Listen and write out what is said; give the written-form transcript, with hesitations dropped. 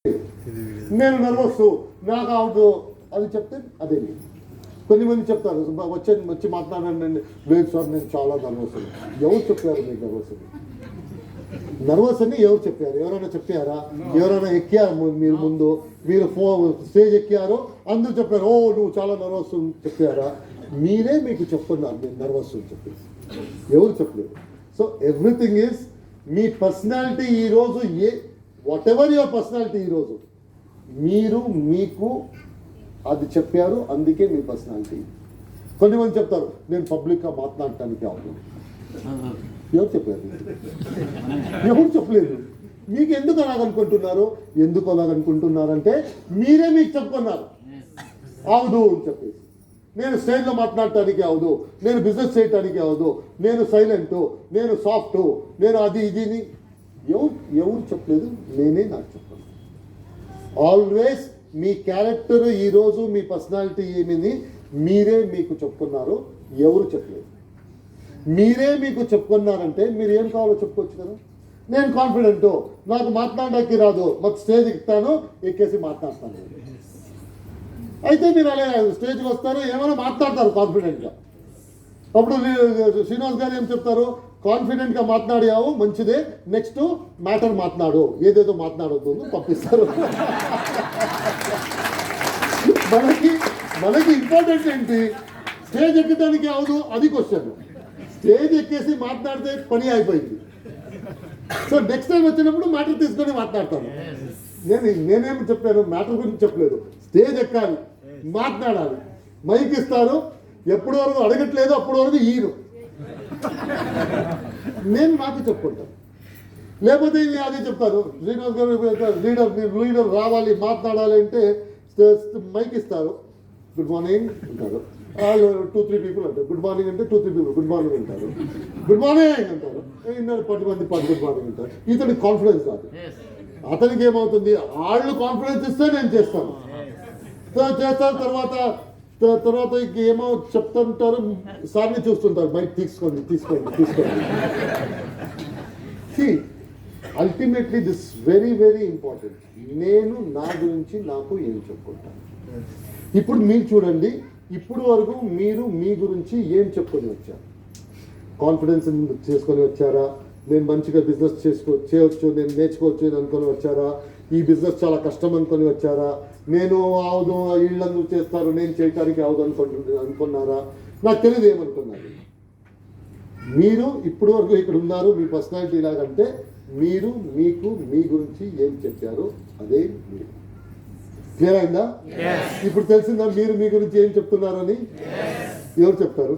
నేను నర్వస్ నాకు అవదు అది చెప్తే అదే కొన్ని మంది చెప్తారు వచ్చి మాట్లాడండి లేదు సార్ నేను చాలా నర్వస్ ఎవరు చెప్పారు మీకు నర్వస్ అని ఎవరు చెప్పారు ఎవరైనా చెప్పారా ఎవరైనా ఎక్కారు మీరు ముందు మీరు స్టేజ్ ఎక్కారో అందరూ చెప్పారు ఓ నువ్వు చాలా నర్వస్ చెప్పారా మీరే మీకు చెప్తున్నారు మీరు నర్వస్ అని చెప్పేసి ఎవరు చెప్పలేదు so everything is me personality ఈరోజు వాట్ ఎవర్ యువర్ పర్సనాలిటీ ఈరోజు మీరు మీకు అది చెప్పారు అందుకే మీ పర్సనాలిటీ కొంతమంది చెప్తారు నేను పబ్లిక్గా మాట్లాడటానికి అవును ఎవరు చెప్పారు ఎవరు చెప్పలేదు మీకు ఎందుకు అలాగనుకుంటున్నారు ఎందుకు అలాగనుకుంటున్నారంటే మీరే మీకు చెప్పుకున్నారు అవదు అని చెప్పేసి నేను స్టేజ్లో మాట్లాడటానికి అవదు నేను బిజినెస్ చేయటానికి అవదు నేను సైలెంట్ నేను సాఫ్ట్ నేను అది ఇది ఎవరు చెప్పలేదు నేనే నాకు చెప్పాను ఆల్వేస్ మీ క్యారెక్టర్ ఈరోజు మీ పర్సనాలిటీ ఏమిని మీరే మీకు చెప్పుకున్నారు ఎవరు చెప్పలేదు మీరే మీకు చెప్పుకున్నారంటే మీరు ఏం కావాలో చెప్పుకోవచ్చు కదా నేను కాన్ఫిడెంట్ నాకు మాట్లాడడానికి రాదు మాకు స్టేజ్ ఎక్కుతాను ఎక్కేసి మాట్లాడతాను అయితే మీరు అలా స్టేజ్కి వస్తారు ఏమైనా మాట్లాడతారు కాన్ఫిడెంట్గా అప్పుడు శ్రీనివాస్ గారు ఏం చెప్తారు కాన్ఫిడెంట్గా మాట్లాడావు మంచిదే నెక్స్ట్ మ్యాటర్ మాట్లాడు ఏదేదో మాట్లాడొద్దు పంపిస్తారు మనకి ఇంపార్టెంట్ ఏంటి స్టేజ్ ఎక్కడానికి అవదు అది క్వశ్చన్ స్టేజ్ ఎక్కేసి మాట్లాడితే పని అయిపోయింది సో నెక్స్ట్ టైం వచ్చినప్పుడు మ్యాటర్ తీసుకొని మాట్లాడతాను నేనేమి చెప్పాను మ్యాటర్ గురించి చెప్పలేదు స్టేజ్ ఎక్కాలి మాట్లాడాలి మైక్ ఇస్తారు ఎప్పటి వరకు అడగట్లేదు అప్పటి వరకు ఈరు నేను నాకు చెప్పుకుంటాను లేకపోతే అదే చెప్తారు శ్రీనివాస్ గారు లీడర్ రావాలి మాట్లాడాలి అంటే మైక్ ఇస్తారు గుడ్ మార్నింగ్ అంటారు 2-3 పీపుల్ అంటారు గుడ్ మార్నింగ్ అంటే 2-3 పీపుల్ గుడ్ మార్నింగ్ అంటారు గుడ్ మార్నింగ్ అంటారు 10 మంది గుడ్ మార్నింగ్ అంటారు ఇతనికి కాన్ఫిడెన్స్ కాదు అతనికి ఏమవుతుంది వాళ్ళు కాన్ఫిడెన్స్ ఇస్తే నేను చేస్తాను చేస్తాను తర్వాత ఏమో చెప్తుంటారు సార్ని చూస్తుంటారు బయట తీసుకోండి ultimately this very very important నేను నా గురించి నాకు ఏం చెప్పుకుంటాను ఇప్పుడు మీరు చూడండి ఇప్పుడు వరకు మీరు మీ గురించి ఏం చెప్పుకొని వచ్చారు కాన్ఫిడెన్స్ చేసుకొని వచ్చారా నేను మంచిగా బిజినెస్ చేయవచ్చు నేను నేర్చుకోవచ్చు అనుకొని వచ్చారా ఈ బిజినెస్ చాలా కష్టం అనుకొని వచ్చారా నేను అవదు వీళ్ళందరూ చేస్తారు నేను చేయటానికి అవదు అనుకున్నారా నాకు తెలియదు ఏమనుకున్నారు మీరు ఇప్పుడు వరకు ఇక్కడ ఉన్నారు మీ పర్సనాలిటీ లాగంటే మీరు మీకు మీ గురించి ఏం చెప్పారో అదే మీరు క్లియర్ అయిందా ఇప్పుడు తెలిసిందా మీరు మీ గురించి ఏం చెప్తున్నారని ఎవరు చెప్తారు